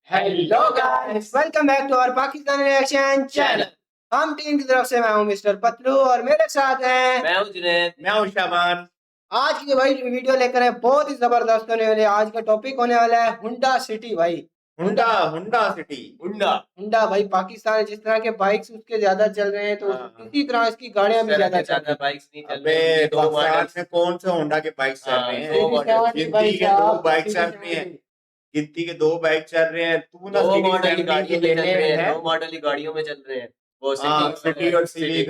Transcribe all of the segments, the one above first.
Hello guys, welcome back to our Pakistan reaction channel. हम team की तरफ से मैं हूं मिस्टर पतलू और मेरे साथ हैं मैं हूं जुनैद, मैं हूं शाबान। आज की भाई वीडियो लेकर है बहुत ही जबरदस्त होने वाली है। आज का टॉपिक होने वाला है हुंडा सिटी भाई। हुंडा सिटी। हुंडा भाई पाकिस्तान में जिस तरह के बाइक्स उसके ज्यादा चल रहे हैं तो इसी तरह इसकी गाड़ियां भी ज्यादा चल रही हैं। बाइक्स नहीं चल अबे रही। दो पाकिस्तान मॉडल में कौन सा होंडा के बाइक चल रहे हैं? दो मॉडल गिनती के दो बाइक चल रही हैं। गिनती के दो बाइक चल रहे हैं। तू ना दो सिटी मॉडल की गाड़ियों में चल रहे हैं, है। दो मॉडल की गाड़ियों में चल रहे हैं। वो सिटी और सिविक।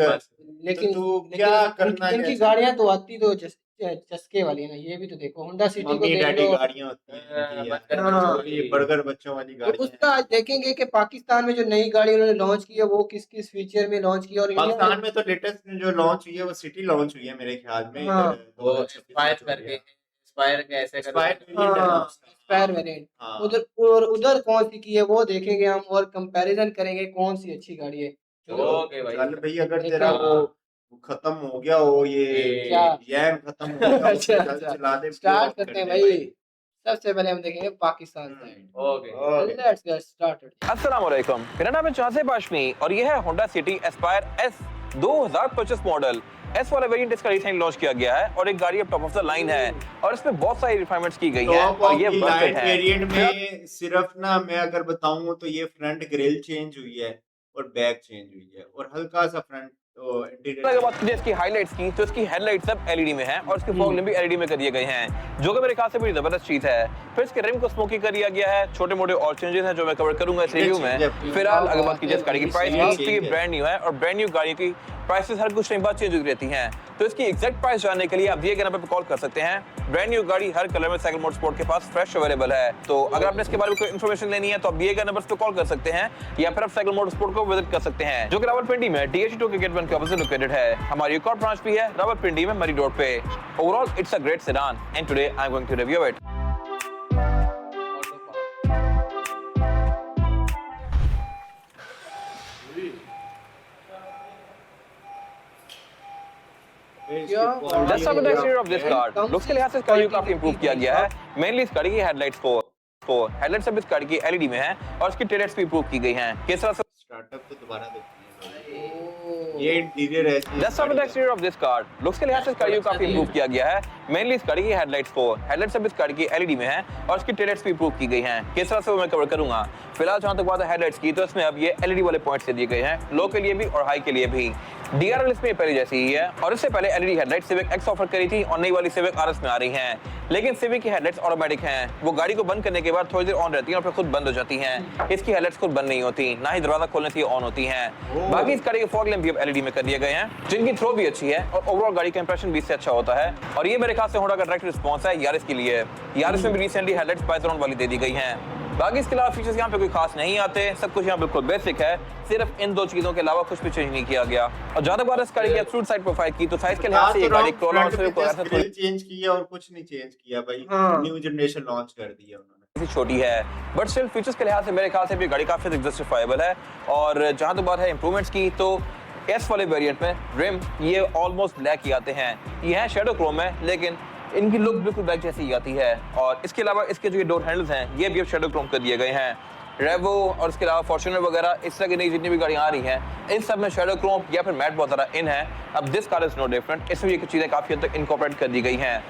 लेकिन तू क्या करना इनकी गाड़ियां तो आती तो चस्के वाली है ना। ये भी तो देखो हुंडा सिटी को मम्मी देख डैडी लो। गाड़ियां होती हैं। हाँ। ये बर्गर बच्चों वाली तो गाड़ियां उसका आज देखेंगे कि पाकिस्तान में जो नई गाड़ी उन्होंने लॉन्च की है वो किस किस फीचर में लॉन्च की है और पाकिस्तान में तो लेटेस्ट जो लॉन्च हुई है वो सिटी लॉन्च हुई है मेरे ख्याल में। हाँ। वो एक्सपायर करके एक्सपायर कैसे एक्सपायर वेरिएंट उधर कौन सी की है वो देखेंगे हम और कंपैरिजन करेंगे कौन सी अच्छी गाड़ी है। ओके भाई। चल भाई, अगर तेरा वो खत्म हो गया हो, ये क्या? यह खत्म हो गया अच्छा, हो, अच्छा। चला दे। स्टार्ट करते हैं भाई। सबसे पहले हम देखेंगे Pakistan side. Okay let's get started. अस्सलाम वालेकुम, मेरा नाम है चांसे बाशमी और ये है Honda city Aspire S 2025 model. S वाला वेरिएंट इसका रिसेंटली लॉन्च किया गया है और एक गाड़ी अब टॉप ऑफ द लाइन है और इसमें बहुत सारी रिफाइनमेंट्स की गई हैं और ये लाइट वेरिएंट में सिर्फ ना मैं अगर बताऊं तो ये फ्रंट ग्रिल चेंज हुई है और बैक चेंज हुई है और हल्का सा फ्रंट अगर बात करें इसकी हाइलाइट्स की तो इसकी हेडलाइट सब एलईडी में है और इसके फॉग लैंप भी एलईडी में कर दिए गए हैं, जो कि मेरे ख्याल से बड़ी जबरदस्त चीज है। फिर इसके रिम को स्मोकी कर दिया गया है। छोटे मोटे और चेंजेस हैं जो मैं कवर करूंगा इस रिव्यू में। फिलहाल अगर बात कीजिए इस गाड़ी की प्राइस की तो ये ब्रांड न्यू है और ब्रांड न्यू गाड़ी की प्राइसेस हर कुछ टाइम बाद चेंज होती रहती हैं। तो इसकी एग्जैक्ट प्राइस जानने के लिए आप दिए गए नंबर पर कॉल कर सकते हैं। ब्रांड न्यू गाड़ी हर कलर में साइकिल मोटरस्पोर्ट के पास फ्रेश अवेलेबल है। तो अगर आपने इसके बारे में कोई इन्फॉर्मेशन लेनी है तो आप दिए गए नंबर्स पे कॉल कर सकते हैं या फिर आप साइकिल मोटरस्पोर्ट को विजिट कर सकते हैं, जो कि रावलपिंडी में DH2 के गेट 1 के ऑपोजिट लोकेटेड है। हमारी एक और ब्रांच भी है रावलपिंडी में मरी रोड पे। Overall it's a great sedan and today I am going to review it. Let's start with the exterior of this car. Looks के लिहाज से इस गाड़ी को काफी इंप्रूव किया गया है। मेनली इस गाड़ी की हेडलाइट्स को हेडलाइट्स अब इस गाड़ी की एलईडी में है और इसकी टेल लाइट्स भी इंप्रूव की गई हैं। किस तरह से स्टार्टअप तो दोबारा देखते हैं। ये इंटीरियर है। Let's start with the exterior of this car. Looks के लिहाज से इस गाड़ी को काफी इंप्रूव किया गया है। मेनली इस गाड़ी की हेडलाइट्स अब इस गाड़ी की एलईडी में है और इसकी टेल लाइट्स भी इंप्रूव की गई हैं। किस तरह से वो मैं कवर करूंगा। फिलहाल जहां तक बात है हेडलाइट्स की तो इसमें अब ये एलईडी वाले पॉइंट्स दे दिए गए हैं, लो के लिए भी और हाई के लिए भी। DRL इसमें पहले जैसी ही है और इससे पहले LED headlight civic x offer करी थी और नई वाली सिविक RS में आ रही हैं। लेकिन सिविक की हेडलाइट्स ऑटोमेटिक हैं, वो गाड़ी को बंद करने के बाद थोड़ी देर ऑन रहती हैं और फिर खुद बंद हो जाती हैं। इसकी हेडलाइट्स खुद बंद नहीं होती, ना ही दरवाजा खोलने से ऑन होती हैं। बाकी इस गाड़ी के फॉग लैंप भी अब एलईडी में कर दिए गए हैं, जिनकी थ्रो भी अच्छी है और ओवरऑल गाड़ी का इंप्रेशन भी इससे अच्छा होता है। और ये मेरे ख्याल से होंडा का डायरेक्ट रिस्पांस है यारिस के लिए। यारिस में भी रिसेंटली हेडलाइट्स बाइजराउंड वाली दे दी गई हैं। बाकी इसके अलावा फीचर्स यहाँ पे कोई खास नहीं आते, सब कुछ यहाँ बिल्कुल बेसिक है। सिर्फ इन दो चीजों के अलावा कुछ भी चेंज नहीं किया गया। और ज्यादा बार इस गाड़ी की एक्सट्रूड साइड प्रोफाइल की तो साइज के लिहाज से ये गाड़ी क्रोला और सिविक को ऐसा चेंज किया और कुछ नहीं चेंज किया भाई। न्यू जनरेशन लॉन्च कर दिया उन्होंने। छोटी है बट स्टिल फीचर्स के लिहाज से मेरे ख्याल से भी गाड़ी काफी जस्टिफाइबल है। और जहां तक बात है इंप्रूवमेंट्स की तो एस वाले वेरिएंट में रिम ये ऑलमोस्ट ब्लैक ही आते हैं। ये है शेडो क्रोम में लेकिन इनकी लुक बिल्कुल ब्लैक जैसी ही आती है। और इसके अलावा इसके जो डोर हैंडल्स हैं ये भी अब शेडो क्रोम कर दिए गए हैं। रेवो और इसके अलावा फॉर्च्यूनर वगैरह इस तरह की नई जितनी भी गाड़ियां आ रही हैं इन सब में शेडो क्रोम या फिर मैट बहुत ज़्यादा इन है। अब this car is no different, इसमें ये कुछ चीज़ें काफ़ी हद तक इनकॉर्पोरेट कर दी गई हैं।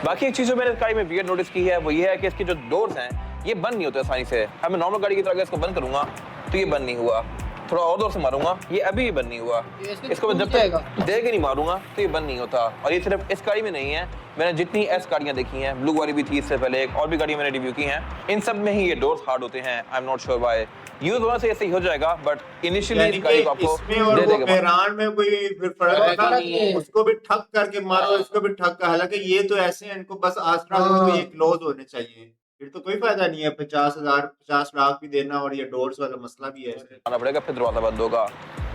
बाकी एक चीज़ जो मैंने इस गाड़ी में वियर्ड नोटिस की है वो ये है कि इसके जो डोर्स हैं ये बंद नहीं होते आसानी से। अब मैं नॉर्मल गाड़ी की तरह अगर इसको बंद करूँगा तो ये बंद नहीं हुआ, थोड़ा और जोर से मारूंगा ये अभी भी बंद नहीं हुआ। इसको मैं जब तक देर के नहीं मारूंगा तो ये बंद नहीं होता। और ये सिर्फ इस गाड़ी में नहीं है, मैंने जितनी एस गाड़ियां देखी हैं, ब्लू वाली भी थी इससे पहले एक और भी गाड़ी मैंने रिव्यू की हैं, इन सब में ही ये डोर्स हार्ड होते हैं। I am not sure why. Use होने से ऐसे ही हो जाएगा बट इनिशियली इस गाड़ी को आपको दे देगा। मेहरान में कोई फर्क नहीं है, उसको भी ठक करके मारो, इसको भी ठक। हालांकि ये तो ऐसे हैं इनको बस आसपास में ये क्लोज होने चाहिए, फिर तो कोई फायदा नहीं है 50 लाख भी देना और ये डोर्स वाला मसला भी है। आना पड़ेगा फिर दरवाजा बंद होगा।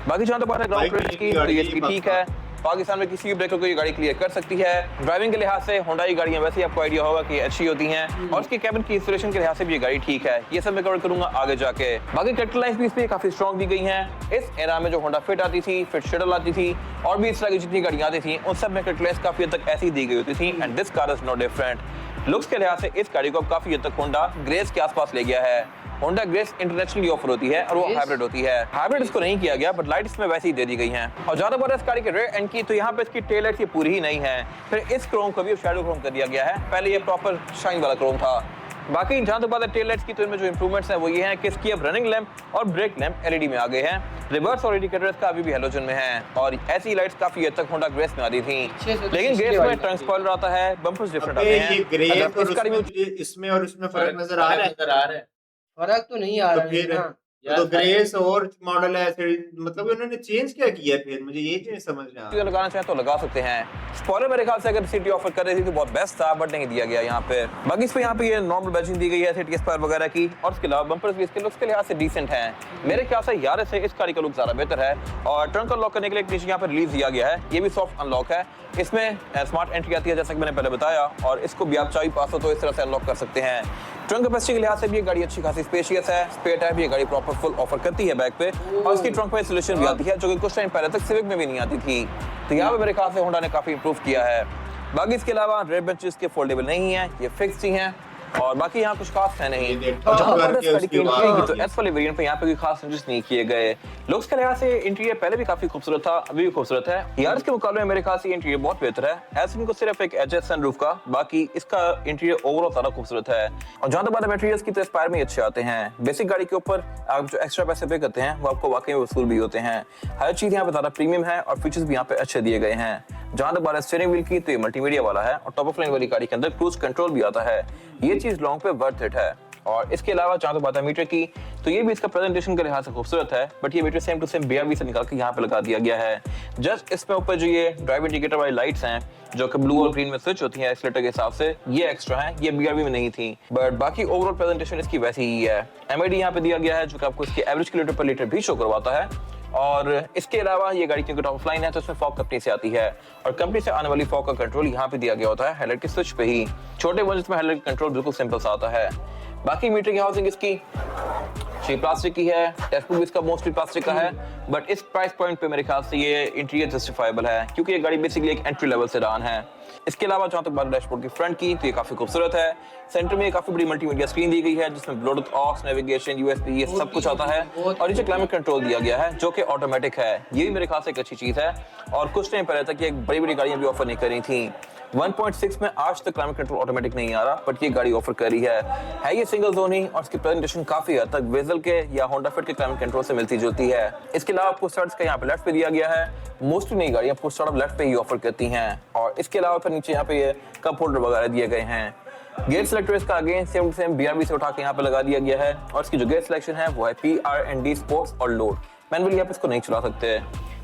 बाकी जहाँ तक बात है ग्राउंड क्लियरेंस की तो ये इसकी ठीक है। पाकिस्तान में किसी भी ब्रेकर को ये गाड़ी क्लियर कर सकती है। ड्राइविंग के लिहाज से होंडा की गाड़ियां वैसे ही आपको आइडिया होगा कि अच्छी होती हैं और उसकी कैबिन की इंस्टॉलेशन के लिहाज से भी ये गाड़ी ठीक है। ये सब मैं कवर करूंगा आगे जाके। बाकी कैरेक्टर लाइन्स भी इसमें काफी स्ट्रॉन्ग दी गई हैं। इस एरा में जो होंडा फिट आती थी, फिट शेडल आती थी और भी इस तरह की जितनी गाड़ियां आती थी उन सब में कैरेक्टर लाइन्स काफी हद तक ऐसी दी गई होती थी and this car is no different. Looks के लिहाज से इस गाड़ी को काफी हद तक होंडा ग्रेस के आसपास ले गया है। होंडा ग्रेस इंटरनेशनली ऑफर होती है और वो हाइब्रिड होती है। हाइब्रिड इसको नहीं किया गया, बट लाइट इसमें वैसे ही दे दी गई हैं। और ज्यादा बात है इस गाड़ी के रेयर एंड की, तो यहाँ पे इसकी टेल लाइट ये पूरी ही नहीं है। फिर इस क्रोम को भी शैडो क्रोम कर दिया गया है, पहले ये प्रॉपर शाइन वाला क्रोम था। बाकी जहां तक बात है टेल लाइट्स की, तो इनमें जो इंप्रूवमेंट्स हैं वो ये हैं कि इसकी अब रनिंग लैंप और ब्रेक लैंप एलईडी में आ गए हैं। रिवर्स और इंडिकेटर इसका अभी भी हैलोजन में है और ऐसी लाइट्स काफी हद तक होंडा ग्रेस में आती थी, लेकिन ग्रेस में ट्रंक स्पॉइलर आता है, बम्पर्स डिफरेंट आते हैं। ये ग्रे अगर और इस गाड़ी में इसमें और उसमें फर्क नजर आ रहा है। फर्क तो नहीं आ तो रहा है फिर ना। तो ग्रेस और मॉडल है ऐसे, मतलब उन्होंने चेंज क्या किया फिर, मुझे ये चीज समझ में आ रहा है। लगाना चाहे तो लगा सकते हैं। स्पॉइलर मेरे ख्याल से अगर सिटी ऑफर कर रही थी तो बहुत बेस्ट था, बट नहीं दिया गया यहाँ पे। बाकी इस पे यहाँ पे ये नॉर्मल बैजिंग दी गई है सिटी स्पायर वगैरह की, और इसके अलावा बम्पर्स भी इसके लुक्स के लिहाज से डिसेंट हैं। मेरे ख्याल से यारिस से इस गाड़ी का लुक ज्यादा बेहतर है। और ट्रंक अनलॉक करने के लिए नीचे यहाँ पे रिलीज दिया गया है, ये भी सॉफ्ट अनलॉक है। इसमें स्मार्ट एंट्री आती है जैसा कि मैंने पहले बताया, और इसको भी आप चाबी पास हो तो इस तरह से अनलॉक कर सकते हैं। ट्रंक कैपेसिटी के लिहाज से भी ये गाड़ी अच्छी खासी स्पेशियस है। स्पेयर टायर भी ये गाड़ी प्रॉपर फुल ऑफर करती है बैक पे, और इसकी ट्रंक में इंसुलेशन भी आती है जो कि कुछ टाइम पहले तक सिविक में भी नहीं आती थी। तो यहाँ पे मेरे ख्याल से होंडा ने काफी इंप्रूव किया है। बाकी इसके अलावा रेयर बेंचेस के फोल्डेबल नहीं है, ये फिक्स्ड ही हैं, और बाकी यहाँ कुछ खास है नहीं। और जहाँ पर इस गाड़ी की एंट्री की, तो एस वाले वेरिएंट पे यहाँ पे कोई खास चेंजेस नहीं किए गए। लुक्स के लिहाज से इंटीरियर पहले भी काफी खूबसूरत था, अभी भी खूबसूरत है। यार इसके मुकाबले में मेरे ख्याल से इंटीरियर बहुत बेहतर है। एस को सिर्फ एक एज सनरूफ का, बाकी इसका इंटीरियर ओवरऑल सारा खूबसूरत है। और जहाँ तक बात है मटेरियल्स की, तो एस्पायर में अच्छे आते हैं। बेसिक गाड़ी के ऊपर आप जो एक्स्ट्रा पैसे पे करते हैं वो आपको वाकई में वसूल भी होते हैं। हर चीज यहाँ पे ज्यादा प्रीमियम है और फीचर्स भी यहाँ पे अच्छे दिए गए हैं। जहाँ तक बात है स्टीयरिंग व्हील की, तो ये मल्टीमीडिया वाला है और टॉप ऑफ लाइन वाली गाड़ी के अंदर क्रूज कंट्रोल भी आता है। ये चीज लॉन्ग पे वर्थ इट है। और इसके अलावा जहाँ तक बात है मीटर की, तो ये भी इसका प्रेजेंटेशन के लिहाज से खूबसूरत है, बट ये meter same to same BRV से निकाल के यहाँ पे लगा दिया गया है। जस्ट इसमें ऊपर जो ये ड्राइव इंडिकेटर वाली लाइट्स हैं जो कि ब्लू और ग्रीन में स्विच होती हैं एक्सीलेटर के हिसाब से, ये एक्स्ट्रा है, ये BRV में नहीं थी। बट बाकी ओवरऑल प्रेजेंटेशन इसकी वैसी ही है। MID यहाँ पे दिया गया है जो कि आपको इसके एवरेज किलोमीटर पर लीटर भी शो करवाता है। और इसके अलावा ये गाड़ी क्योंकि टॉप ऑफ लाइन है तो इसमें फॉग कंपनी से आती है, और कंपनी से आने वाली फॉग का कंट्रोल यहाँ पे दिया गया होता है हेडलाइट के स्विच पे ही। छोटे बजट में हेडलाइट कंट्रोल बिल्कुल सिंपल सा आता है। बाकी मीटर की हाउसिंग इसकी प्लास्टिक की है, टेस्टबुक इसका मोस्टली प्लास्टिक का है, बट इस प्राइस पॉइंट पे मेरे ख्याल से ये इंटीरियर जस्टिफाइबल है क्योंकि ये गाड़ी बेसिकली एक एंट्री लेवल सेडान है। इसके अलावा जहाँ तक बात डैशबोर्ड की फ्रंट की, तो ये काफी खूबसूरत है। सेंटर में काफी बड़ी मल्टीमीडिया स्क्रीन दी गई है जिसमें ब्लूटूथ, ऑक्स, नेविगेशन, USB ये सब कुछ आता है, और नीचे क्लाइमेट कंट्रोल दिया गया है जो कि ऑटोमेटिक है। ये भी मेरे ख्याल से एक अच्छी चीज है, और कुछ टाइम पहले तक ये बड़ी बड़ी गाड़ियां भी ऑफर नहीं कर रही थी। 1.6 में आज तक क्लाइमेट कंट्रोल ऑटोमेटिक नहीं आ रहा, बट ये गाड़ी ऑफर कर रही है ये सिंगल जोन ही, और इसकी प्रेजेंटेशन काफी हद तक वेजल के या होंडा फिट के क्लाइमेट कंट्रोल से मिलती जुलती है। इसके अलावा आपको स्टार्ट्स का यहाँ पे लेफ्ट पे दिया गया है, मोस्टली नई गाड़ियां आपको स्टार्ट लेफ्ट पे ही ऑफर करती हैं। और इसके अलावा फिर नीचे यहाँ पे ये कप होल्डर वगैरह दिए गए हैं। गेयर सिलेक्टर इसका अगेन सेम BRV से उठा के यहाँ पे लगा दिया गया है, और इसकी जो गेयर सिलेक्शन है वो है PRND स्पोर्ट्स और लोड। मैनुअली आप इसको नहीं चला सकते।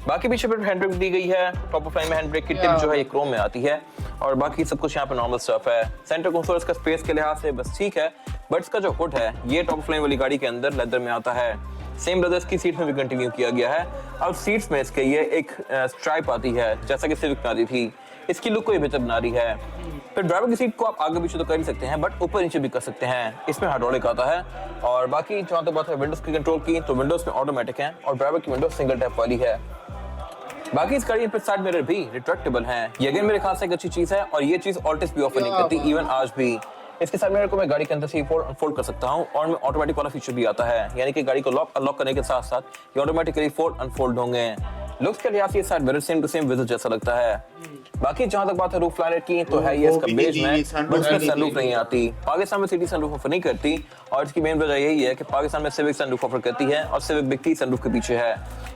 बाकी पीछे पे हैंड ब्रेक दी गई है, टॉप ऑफ लाइन में हैंड ब्रेक की टिप जो है ये क्रोम में आती है, और बाकी सब कुछ यहाँ पे नॉर्मल स्टफ है। सेंटर कंसोल इसका स्पेस के लिहाज से बस ठीक है, बट इसका जो हुड है ये टॉप ऑफ लाइन वाली गाड़ी के अंदर लेदर में आता है। सेम लेदर की सीट में भी कंटिन्यू किया गया है। अब सीट्स में इसके ये एक स्ट्राइप आती है जैसा कि सिविक में आती थी, इसकी लुक को ये बेहतर बना रही है। फिर ड्राइवर की सीट को आप आगे पीछे तो कर ही सकते हैं, बट ऊपर नीचे भी कर सकते हैं। इसमें हाइड्रोलिक आता है। और बाकी जहाँ तक बात है विंडोज की कंट्रोल की, तो विंडोज में ऑटोमेटिक है और ड्राइवर की विंडो सिंगल टैप वाली है। बाकी इस गाड़ी पे साइड मिरर भी रिट्रैक्टेबल हैं। ये अगेन मेरे ख्याल से एक अच्छी चीज है, और ये चीज ऑल्टिस भी ऑफर नहीं करती इवन आज भी। इसके साइड मिरर को मैं गाड़ी के अंदर से फोल्ड कर सकता हूँ, और मैं ऑटोमेटिक वाला फीचर भी आता है, यानी कि गाड़ी को लॉक अनलॉक करने के साथ साथ ये ऑटोमेटिकली फोल्ड अनफोल्ड होंगे। लुक्स के लिहाज से ये side mirror same to same विजिट जैसा लगता है। बाकी जहाँ तक बात है रूफ लाइनर की, तो है ये इसका बेज में, बट इसमें सनरूफ नहीं आती। पाकिस्तान में सिटी सनरूफ ऑफर नहीं करती, और इसकी मेन वजह यही है कि पाकिस्तान में सिविक सनरूफ ऑफर करती है, और सिविक बिकती सनरूफ के पीछे है।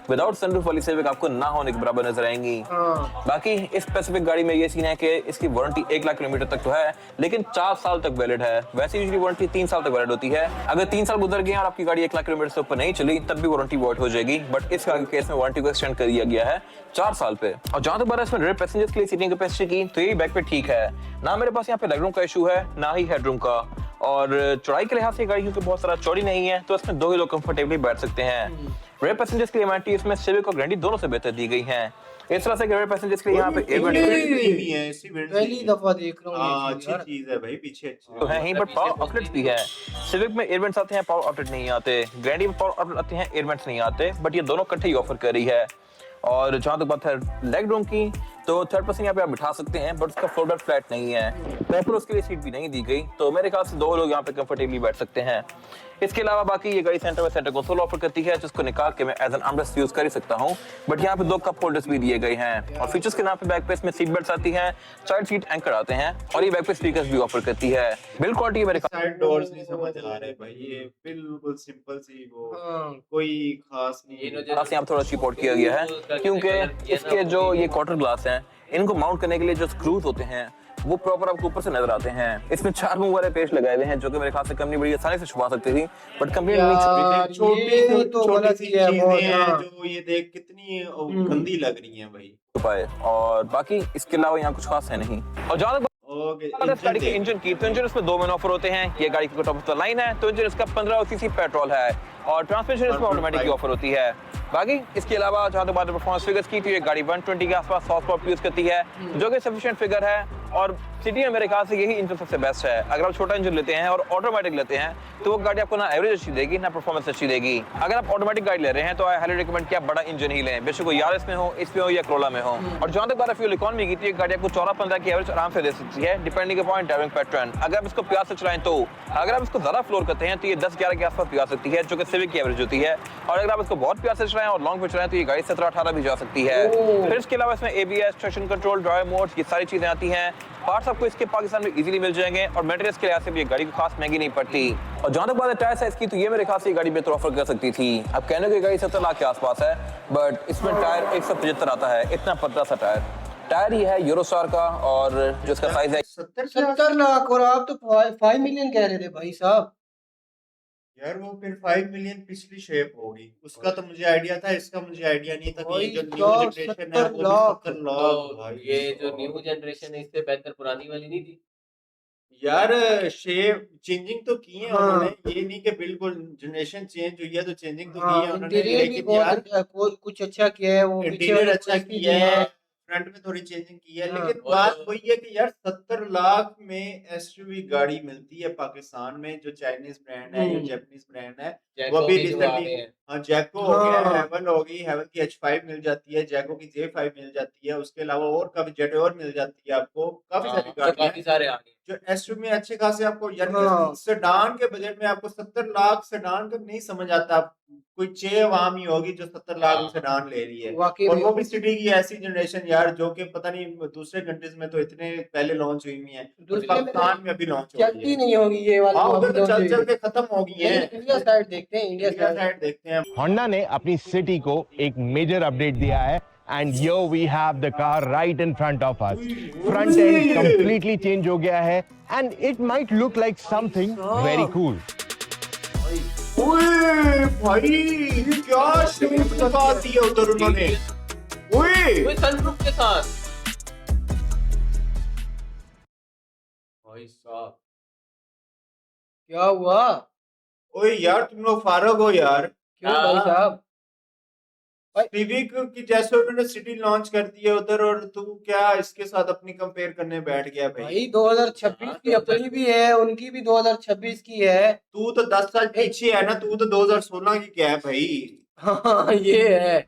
विदाउट सनरूफ वाली सिविक आपको ना होने के बराबर नजर आएंगी। बाकी इस स्पेसिफिक गाड़ी में ये सीन है कि इसकी वारंटी 1 लाख किलोमीटर तक तो है, लेकिन 4 साल तक वैलिड है। वैसे यूजुअली वारंटी 3 साल तक वैलिड होती है। अगर 3 साल गुजर गए और आपकी गाड़ी 1 लाख किलोमीटर से ऊपर नहीं चली, तब भी वारंटी वॉइड हो जाएगी, बट इस केस में वारंटी को एक्सटेंड कर दिया गया है 4 साल पे। और जहां तक बात है इसमें रेयर पैसेंजर्स के लिए सीटिंग कैपेसिटी की, तो ये बैक पे ठीक है ना। मेरे पास यहाँ पे लेगरूम का इशू है, ना ही हेडरूम का। और चौड़ाई के लिहाज से गाड़ी क्योंकि बहुत सारा चौड़ी नहीं है, तो इसमें 2 ही लोग कंफर्टेबली बैठ सकते हैं। रेयर पैसेंजर्स के लिए एमआरटी इसमें सिविक और ग्रैंडी दोनों से बेहतर दी गई हैं। इस तरह से रेयर पैसेंजर्स के लिए यहाँ पे भी है, इसी पहली दफा देख रहा हूँ। अच्छी चीज है भाई, पीछे अच्छी तो है ही, बट पावर आउटलेट्स भी है। सिविक में एयरवेंट्स आते हैं, पावर आउटलेट नहीं आते। ग्रैंडी में पावर आउटलेट आते हैं, एयरवेंट्स नहीं आते, बट ये दोनों इकट्ठे ही ऑफर कर रही है। और जहाँ तक बात है लेग रूम की, तो थर्ड पर्सन यहाँ पे आप बिठा सकते हैं, बट उसका फ्लोर बेड फ्लैट नहीं है, प्रॉपर उसके लिए सीट भी नहीं दी गई, तो मेरे ख्याल से 2 लोग यहाँ पे कंफर्टेबली बैठ सकते हैं। इसके अलावा बाकी ये गाड़ी सेंटर में सेंटर कंसोल ऑफर करती है, जिसको निकाल के मैं एज एन आर्मरेस्ट यूज कर ही सकता हूँ, बट यहाँ पे 2 कप होल्डर्स भी दिए गए हैं। और फीचर्स के नाम पे बैक पे इसमें सीट बेल्ट आती हैं, साइड सीट एंकर आते हैं, और ये बैक पे स्पीकर्स भी ऑफर करती है। बिल्ड क्वालिटी मेरे साइड डोर्स नहीं समझ आ रहे भाई, ये बिल्कुल सिंपल सी वो कोई खास नहीं है। ग्लास यहाँ पे थोड़ा सपोर्ट किया गया है, क्योंकि इसके जो ये क्वार्टर ग्लास हैं, इनको माउंट करने के लिए जो स्क्रूज होते हैं वो प्रॉपर आपको ऊपर से नजर आते हैं। इसमें 4 मुंह वाले पेच लगाए हुए हैं, जो कि मेरे ख्याल से कंपनी बड़ी आसानी से छुपा सकती थी, बट कंपनी यार, छोटी ये तो छोटी गलत सी किया है चीजें बहुत, हैं हाँ। जो ये देख कितनी गंदी लग रही हैं भाई। छुपाए, और बाकी इसके अलावा यहाँ कुछ खास है नहीं। और जहाँ तक ओके, इस गाड़ी के इंजन की, तो इंजन इसमें 2 मैन ऑफर होते हैं। ये गाड़ी की टॉप ऑफ द लाइन है, तो इंजन इसका 15 सीसी पेट्रोल है, और ट्रांसमिशन इसमें ऑटोमेटिक की ऑफर होती है। बाकी इसके अलावा जहाँ तक बात परफॉर्मेंस फिगर्स की, तो ये गाड़ी 120 के आसपास हॉर्स पावर यूज करती है, जो कि सफिशिएंट फिगर है, और सिटी में मेरे ख्याल से यही इंजन सबसे बेस्ट है। अगर आप छोटा इंजन लेते हैं और ऑटोमेटिक लेते हैं, तो वो गाड़ी आपको ना एवरेज अच्छी देगी, ना परफॉर्मेंस अच्छी देगी। अगर आप ऑटोमेटिक गाड़ी ले रहे हैं, तो आई हाईली रिकमेंड कि आप बड़ा इंजन ही लें, बेशक वो यारिस में हो, इसमें हो या क्रोला में हो। और जहाँ तक बात फ्यूल इकोनॉमी की, तो ये गाड़ी आपको 14-15 की एवरेज आराम से दे सकती है, डिपेंडिंग अपॉन ड्राइविंग पैटर्न। अगर आप इसको प्यार से चलाएं, तो अगर आप इसको ज्यादा फ्लोर करते हैं, तो ये 10-11 के आसपास पिया सकती है, जो कि सिविक की एवरेज होती है। और अगर आप इसको बहुत प्यार से चलाएं और लॉन्ग पे चलाएं, तो ये गाड़ी 17-18 भी जा सकती है। फिर इसके अलावा इसमें ABS, traction control, drive mode, ये सारी चीजें आती हैं। पार्ट्स आपको इसके पाकिस्तान में इजीली मिल जाएंगे, और मेंटेनेंस के लिहाज से भी ये गाड़ी को खास महंगी नहीं पड़ती। और जहां तक बात है टायर साइज की, तो ये मेरे ख्याल से ये गाड़ी बेहतर ऑफर कर सकती थी। अब कहने की गाड़ी 70 लाख के आसपास है, बट इसमें टायर 175 आता है, इतना पतला सा टायर ही है यूरोस्टार का, और जो इसका साइज है 70 लाख, और आप तो 5 मिलियन कह रहे थे भाई साहब। यार वो फिर 5 मिलियन पिछली शेप होगी, उसका तो मुझे आइडिया था, इसका मुझे आइडिया नहीं था कि ये जो न्यू भाई जनरेशन है 70 वो भी लाख। 70 लाख तो भाई। ये जो न्यू जनरेशन है, इससे बेहतर पुरानी वाली नहीं थी? यार शेप चेंजिंग तो की है हाँ। उन्होंने, ये नहीं कि बिल्कुल जनरेशन चेंज हुई है तो चेंजिंग तो की हाँ, है उन्होंने, इंटीरियर भी लेकिन बहुत यार अच्छा, कुछ अच्छा किया है, वो पीछे इंटीरियर वाली अच्छा कुर्सी किया भी है, फ्रंट में थोड़ी चेंजिंग की है, हाँ। लेकिन और बात वही है कि यार 70 लाख में एसयूवी गाड़ी मिलती है पाकिस्तान में, जो चाइनीज ब्रांड है या जापानीज ब्रांड है, वो जैको भी के जो आ रिसेंटली गए हैं। हाँ जैको हो गया, हाँ। हेवन हो गई, हेवन की H5 मिल जाती है, जैको की J5 मिल जाती है, उसके अलावा और काफी जेटोर मिल जाती है, आपको काफी हाँ, सारी गाड़ियां काफी सारे आ गए। जो एसयूवी में अच्छे खासे आपको, यानी हाँ। कि सेडान के बजट में आपको 70 लाख सेडान का नहीं समझ आता। कोई चे वहां ही होगी जो 70 लाख में सेडान ले रही है, वाकई और में वो भी सिटी की ऐसी जनरेशन यार, जो कि पता नहीं दूसरे कंट्रीज में तो इतने पहले लॉन्च हुई हुई है, दूसरे में पाकिस्तान में अभी लॉन्च हो रही चलती है। नहीं होगी ये वाली, हाँ तो उधर अभी तो launch चल हुई चल के खत्म हो गई है। लेकिन इंडिया साइड देखते हैं, इंडिया इंडिया साइड। साइड देखते हैं। Honda ने अपनी सिटी को एक मेजर अपडेट दिया है, and here we have the car right in front of us. Front end completely change हो गया है, and it might look like something very cool. ओए भाई ये क्या शेप लगा दिया उधर उन्होंने, ओए वो सनरूफ के साथ। भाई साहब, क्या हुआ? ओए यार तुम लोग फारग हो यार, क्यों भाई साहब? सिविक की जैसे उन्होंने सिटी लॉन्च कर दी है उधर, और तू क्या इसके साथ अपनी कंपेयर करने बैठ गया भाई। भाई 2026 की अपनी भी है, उनकी भी 2026 की है। तू तो 10 साल पीछे है ना, तू तो 2016 की क्या है भाई। हाँ ये है।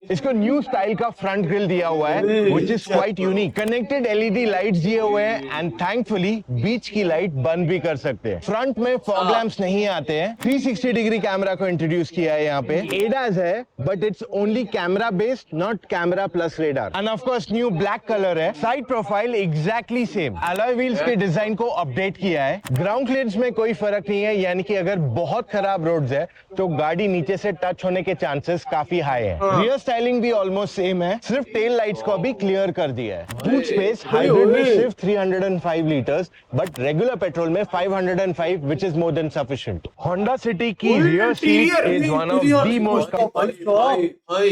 इसको न्यू स्टाइल का फ्रंट ग्रिल दिया हुआ है, which is quite unique. Connected LED lights दिए हुए हैं, एंड थैंकफुली बीच की लाइट बंद भी कर सकते हैं। फ्रंट में फॉग लैंप्स नहीं आते हैं। 360 डिग्री कैमरा को इंट्रोड्यूस किया है यहाँ पे। ADAS है, but it's only camera based, not camera plus radar. And of course new black colour है। Side profile exactly same. Alloy wheels के डिजाइन को अपडेट किया है। ग्राउंड क्लियरेंस में कोई फर्क नहीं है, यानी कि अगर बहुत खराब रोड्स है तो गाड़ी नीचे से टच होने के चांसेस काफी हाई है। रियर स्टाइलिंग भी ऑलमोस्ट सेम है, सिर्फ टेल लाइट्स को अभी क्लियर कर दिया है। बूट स्पेस हाइब्रिड में सिर्फ 305 लीटर्स, बट रेगुलर पेट्रोल में 505, which is more than sufficient. Honda City की rear seat is one of the most भाई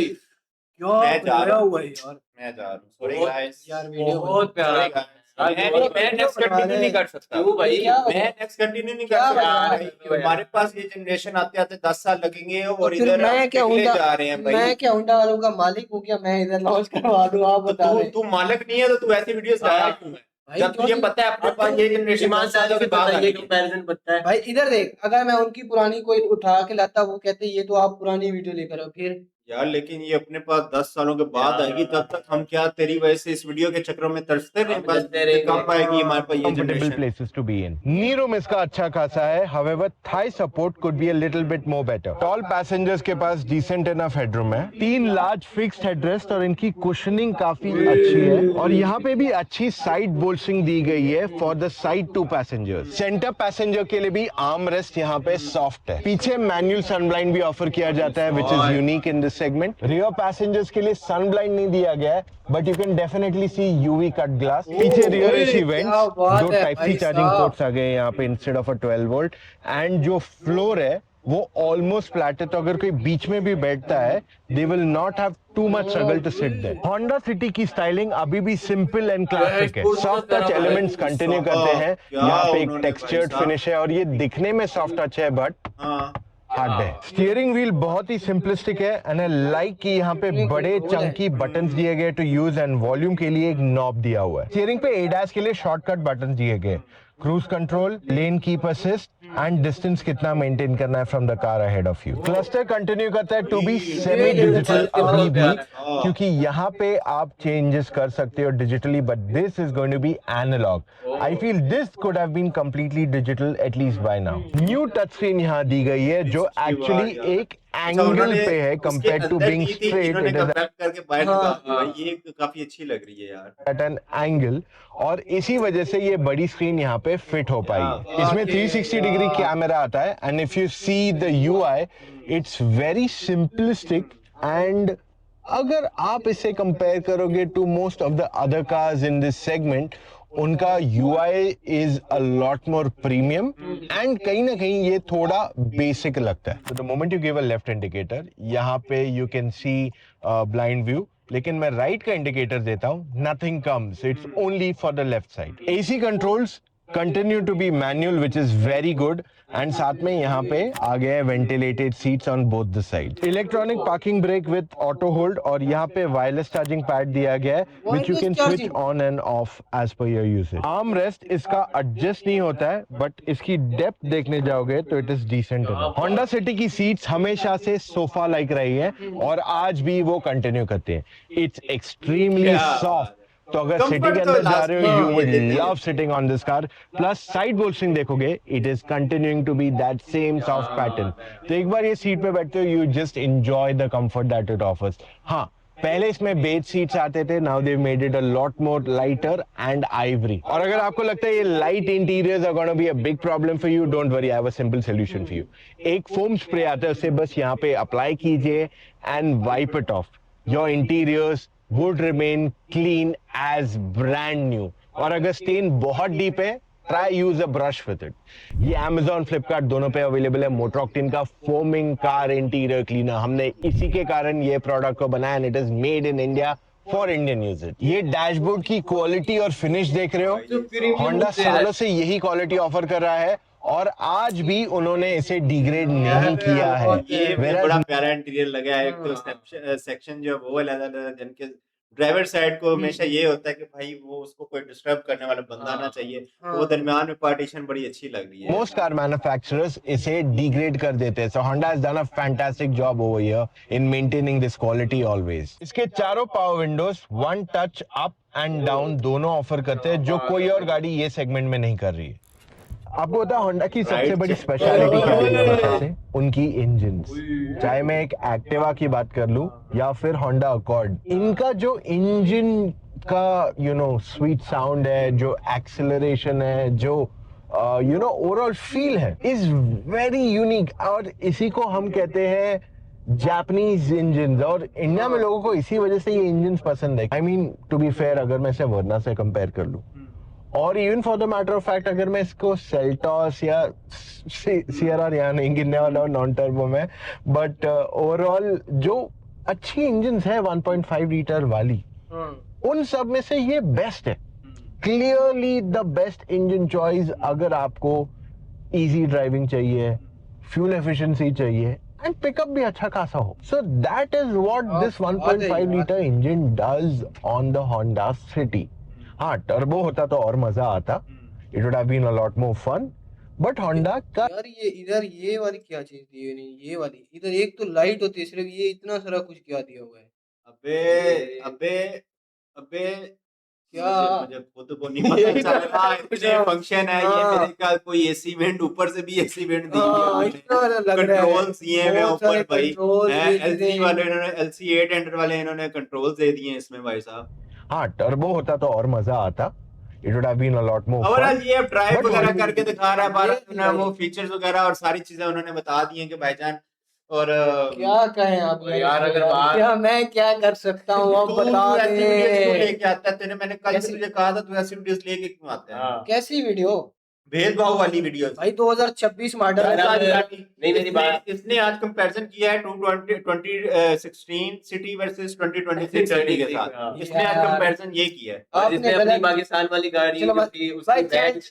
क्या मैं जा रहा बनाया हूँ। हुआ है यार। मैं जा रहा हूँ, सॉरी बहुत- गाइस। यार वीडियो बहुत प्यारा। मैं नेक्स्ट कंटिन्यू नहीं कर सकता। क्यों भाई? क्या मैं नेक्स्ट कंटिन्यू नहीं कर क्या सकता यार? भाई। हमारे पास ये जनरेशन आते आते 10 साल लगेंगे, और फिर इधर मैं हम क्या पिघले होंडा, जा रहे हैं भाई। मैं क्या होंडा वालों का मालिक हूँ क्या? मैं इधर लॉन्च करवा दूँ, आप बता तू रहे। तू मालिक नहीं है तो तू ऐसी वीडियोस लाया क्यों है? भाई जब तुझे क्यों पता है अपने पास ये जनरेशन ईमानदारी से बताइए, कंपैरिजन बनता है। भाई इधर देख, अगर मैं उनकी पुरानी कोई उठा के लाता, वो कहते ये तो आप पुरानी वीडियो लेकर आओ, फिर यार लेकिन ये अपने पास 10 सालों के बाद आएगी, तब तक हम क्या तेरी वजह से इस वीडियो के चक्करों में तरसते रहे, बस तरसते रहेंगे। कब आएगी हमारे पास ये comfortable generation. places to be in. Knee room इसका अच्छा खासा है, however thigh support could be a little bit more better. Tall passengers के पास decent enough headroom है, 3 large fixed headrest और इनकी cushioning काफी अच्छी है और यहाँ पे भी अच्छी side bolstering दी गई है for the side 2 passengers. Center passenger के लिए भी arm rest यहाँ पे soft है. पीछे manual sunblind भी ऑफर किया जाता है which is unique in this segment. Rear passengers के लिए sunblind नहीं दिया गया है, but you can definitely see UV cut glass. पीछे rear AC vents, क्या बात दो है टाइप सी भाई चार्जिंग साहब। पोर्ट्स आ गए हैं यहाँ पे instead of a 12 volt and जो फ्लोर है वो ऑलमोस्ट फ्लैट है, तो अगर कोई बीच में भी बैठता है they will not have too much struggle to sit there. Honda City की स्टाइलिंग अभी भी सिंपल एंड क्लासिक है, सॉफ्ट टच एलिमेंट्स कंटिन्यू करते हैं, यहाँ पे एक टेक्सचर्ड फिनिश है और ये दिखने में सॉफ्ट टच है बट हाँ हार्ड है। स्टीयरिंग व्हील बहुत ही सिंपलिस्टिक है एंड आई लाइक कि यहाँ पे बड़े चंकी बटन्स दिए गए टू यूज एंड वॉल्यूम के लिए एक नॉब दिया हुआ है। स्टीयरिंग पे एडैस के लिए शॉर्टकट बटन्स दिए गए, cruise control, lane keep assist and distance कितना मेंटेन करना है from the car ahead of you. Cluster continue करता है टू बी सेमी डिजिटल अभी भी, क्योंकि यहाँ पे आप चेंजेस कर सकते हो digitally but this is going to be analog. I feel this could have been completely digital at least by now. New touch screen यहाँ दी गई है जो एक्चुअली एक एंगल पे है compare to being straight, it is करके बाहर निकाल दी। ये काफी अच्छी लग रही है यार एट एन एंगल और इसी वजह से ये बड़ी स्क्रीन यहाँ पे फिट हो पाई है। इसमें 360 डिग्री कैमरा आता है and if you see the UI it's very simplistic and अगर आप इसे कंपेयर करोगे to most of the other cars in this segment, उनका UI is a lot more premium and कहीं ना कहीं ये थोड़ा basic लगता है। So the moment you give a left indicator, यहाँ पे you can see blind view, लेकिन मैं right का indicator देता हूँ, nothing comes, it's only for the left side। AC controls continue to be manual which is very good and साथ में यहाँ पे आ गए ventilated seats on both the sides। Electronic parking brake with auto hold और यहाँ पे wireless charging pad दिया गया है which you can switch on and off as per your usage। Armrest इसका adjust नहीं होता है but इसकी depth देखने जाओगे तो it is decent enough। Honda City की seats हमेशा से sofa like रही है और आज भी वो continue करते हैं। It's extremely soft। तो अगर सिटी के अंदर जा रहे हो you would love sitting on this car. Plus side bolstering देखोगे it is continuing to be that same soft pattern. तो एक बार ये सीट पे बैठते हो you just enjoy the comfort that it offers. हाँ, पहले इसमें बेज सीट्स आते थे, now they made it a lot more lighter and ivory. और अगर आपको लगता है ये light interiors are gonna be a big problem for you, don't worry, I have a simple solution for you. एक foam spray आता है, उसे बस यहाँ पे अप्लाई कीजिए and wipe it of, your interiors would remain clean as brand new। और अगर स्टेन बहुत डीप है try use a brush with it। ये Amazon, Flipkart दोनों पे अवेलेबल है। मोटरॉक्टिन का फोमिंग कार इंटीरियर क्लीनर, हमने इसी के कारण ये प्रोडक्ट को बनाया and it is made in India for Indian users. ये डैशबोर्ड की क्वालिटी और फिनिश देख रहे हो, होंडा सालों से यही क्वालिटी ऑफर कर रहा है और आज भी उन्होंने इसे डिग्रेड नहीं किया है। ये बड़ा प्यारा इंटीरियर लगा है। एक तो सेक्शन जो वो अलग जिनके ड्राइवर साइड को हमेशा ये होता है कि भाई वो उसको कोई डिस्टर्ब करने वाला बंदा ना चाहिए, तो वो दरमियान में पार्टीशन बड़ी अच्छी लग रही है। मोस्ट कार मैन्युफैक्चरर्स इसे डिग्रेड कर देते हैं, so Honda has done a fantastic job over here in maintaining this quality always. इसके चारों power windows one touch up and down दोनों ऑफर करते हैं, जो कोई और गाड़ी ये सेगमेंट में नहीं कर रही है। आपको पता है होंडा की सबसे बड़ी स्पेशलिटी क्या है मेरे ख्याल से? उनकी इंजन्स। चाहे मैं एक एक्टिवा की बात कर लूं या फिर होंडा अकॉर्ड, इनका जो इंजन का स्वीट साउंड है, जो एक्सेलरेशन है, जो ओवरऑल फील है, इज वेरी यूनिक और इसी को हम कहते हैं जापानीज इंजन। और इंडिया में लोगों को इसी वजह से ये इंजन पसंद है। I mean to be fair, अगर मैं इसे वर्ना से कंपेयर कर लूं और even for the matter of fact अगर मैं इसको सेल्टॉस या सियरा यहाँ नहीं गिनने वाला हूँ नॉन टर्बो में, बट ओवरऑल जो अच्छी इंजन है 1.5 लीटर वाली, उन सब में से ये बेस्ट है, clearly the best engine choice अगर आपको इजी ड्राइविंग चाहिए, फ्यूल एफिशिएंसी चाहिए एंड पिकअप भी अच्छा खासा हो। So that is what this 1.5 litre engine does on the Honda City. हाँ, टर्बो होता तो और मजा आता, it would have been a lot more fun, but Honda का यार ये इधर ये वाली क्या चीज दी हुई नहीं, ये वाली इधर एक तो लाइट होती है सिर्फ, ये इतना सारा कुछ क्या दिया हुआ है अबे अबे अबे क्या? मुझे खुद को नहीं पता चल रहा इतने फंक्शन है ये हाँ। मेरे ख्याल कोई एसी वेंट ऊपर से भी एसी वेंट दी हाँ, है इतना सारा लग रहा है। कंट्रोल्स दिए हुए बहुत सारे ऊपर भाई controls भी एलसी दिए। वाले इन्होंने एलसी 800 वाले इन्होंने कंट्रोल्स दे दिए हैं इसमें भाई साहब। हाँ टर्बो होता तो और मजा आता, it would have been a lot more overall ये ड्राइव But वगैरह Honda- करके दिखा रहा है भारत ये में वो भाई। फीचर्स वगैरह और सारी चीजें उन्होंने बता दी हैं कि भाईजान और क्या कहें आप यार, अगर बात- क्या मैं क्या कर सकता हूँ अब तू बता ऐसी वीडियोस क्यों दे। लेके आता है तेरे मैंने कल कैसी- तुझे कहा था तू ऐसी वीडियोस लेके क्यों आता है हाँ। कैसी वीडियो भेदभाव वाली वीडियोस भाई 2026 मॉडल यार, है। अब- नहीं, मेरी बात- इसने आज कंपैरिजन किया है 2016 सिटी वर्सेस 2026 सिटी के साथ हाँ। इसने आज यार। कंपैरिजन ये किया है और आपने जिसने अपनी गलत- पाकिस्तान वाली गाड़ी चलो बात- उसकी भाई बैग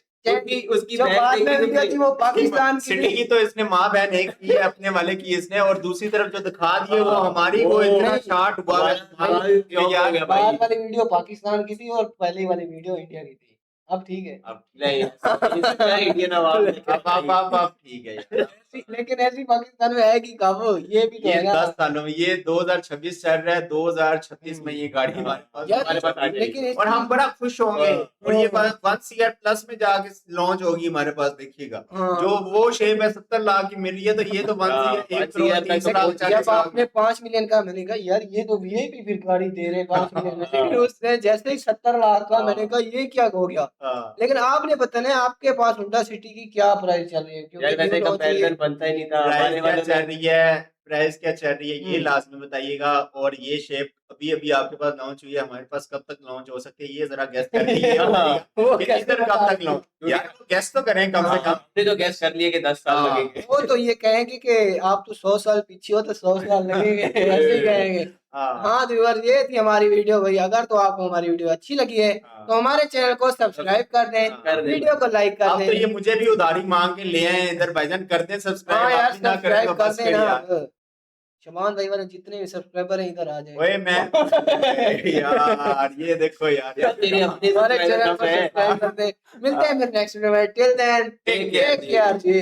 उसकी जो बैग बाद में देखी वीडियो थी वो पाकिस्तान की सिटी थी। की तो इसने माँ बहन एक की है अपने वाले की इसने और दूसरी तरफ जो दिखा दिए वो हमारी वो इतना नहीं। शार्ट हुआ है भाई, कि यार भाई। बाद वाली वीडियो पाकिस्तान की थी और पहली वाली वीडियो इंडिया की थी। अब ठीक है। अब नहीं इसका इंडियन आवाज अब ठीक है यार। लेकिन ऐसी पाकिस्तान में है कि कब ये भी तो ये है ना। 10 सालों में ये 2026 चल रहा है 2036 में ये गाड़ी हमारे पास यार, हमारे पास आ जाएगी। लेकिन और हम बड़ा खुश होंगे हाँ। और ये 1 ईयर प्लस में जाके लॉन्च होगी हमारे पास देखिएगा हाँ। जो वो शेप है 70 लाख की मिल रही है तो ये तो 1 हाँ, ईयर 1 1 करोड़ ईयर तक 30 तो लाख पहुंच 40 जब लाख आपने 5 मिलियन का, मैंने कहा यार ये तो वीआईपी फिर गाड़ी दे रहे 5 मिलियन में, लेकिन उसने जैसे ही 70 लाख का, मैंने कहा ये क्या हो गया। हाँ। लेकिन आपने बताना आपके पास होंडा सिटी की क्या प्राइस चल रही है, यार वैसे new launch कंपैरिजन बनता ही नहीं था प्राइस हमारे क्या वालों चल ने रही है प्राइस क्या चल रही है ये हम्म। लास्ट में बताइएगा और ये शेप अभी अभी आपके पास लॉन्च हुई है हमारे पास कब तक लॉन्च हो सकती है ये जरा गेस कर लीजिए वो कि कैसे इधर बता कब तक रही लॉन्च यार गेस तो करें कम से कम हमने तो गैस कर लिया कि 10 साल हाँ। लगेंगे वो तो ये कहेंगे कि आप तो 100 साल पीछे हो तो 100 साल लगेंगे, ऐसे ही कहेंगे। हाँ हाँ तो व्यूअर ये थी हमारी वीडियो भाई। अगर तो आपको हमारी वीडियो अच्छी लगी है हाँ। तो हमारे चैनल को सब्सक्राइब कर दें, कर दें। वीडियो को लाइक कर अब तो ये दें। मुझे भी उधारी मांग के ले आए इधर भाईजान कर दें हाँ सब्सक्राइब यार आप भी ना करें सब्सक्राइब तो कर बस दें फिर ना। यार शमान भाई वाले जितने भी सब्सक्राइबर हैं इधर आ जाए। ओए मैं यार ये देखो यार तेरे अपने हमारे चैनल सब्सक्राइबर को कम है सब्सक्राइब कर दें। मिलते हैं फिर नेक्स्ट वीडियो में। Till then Take care, take care जी।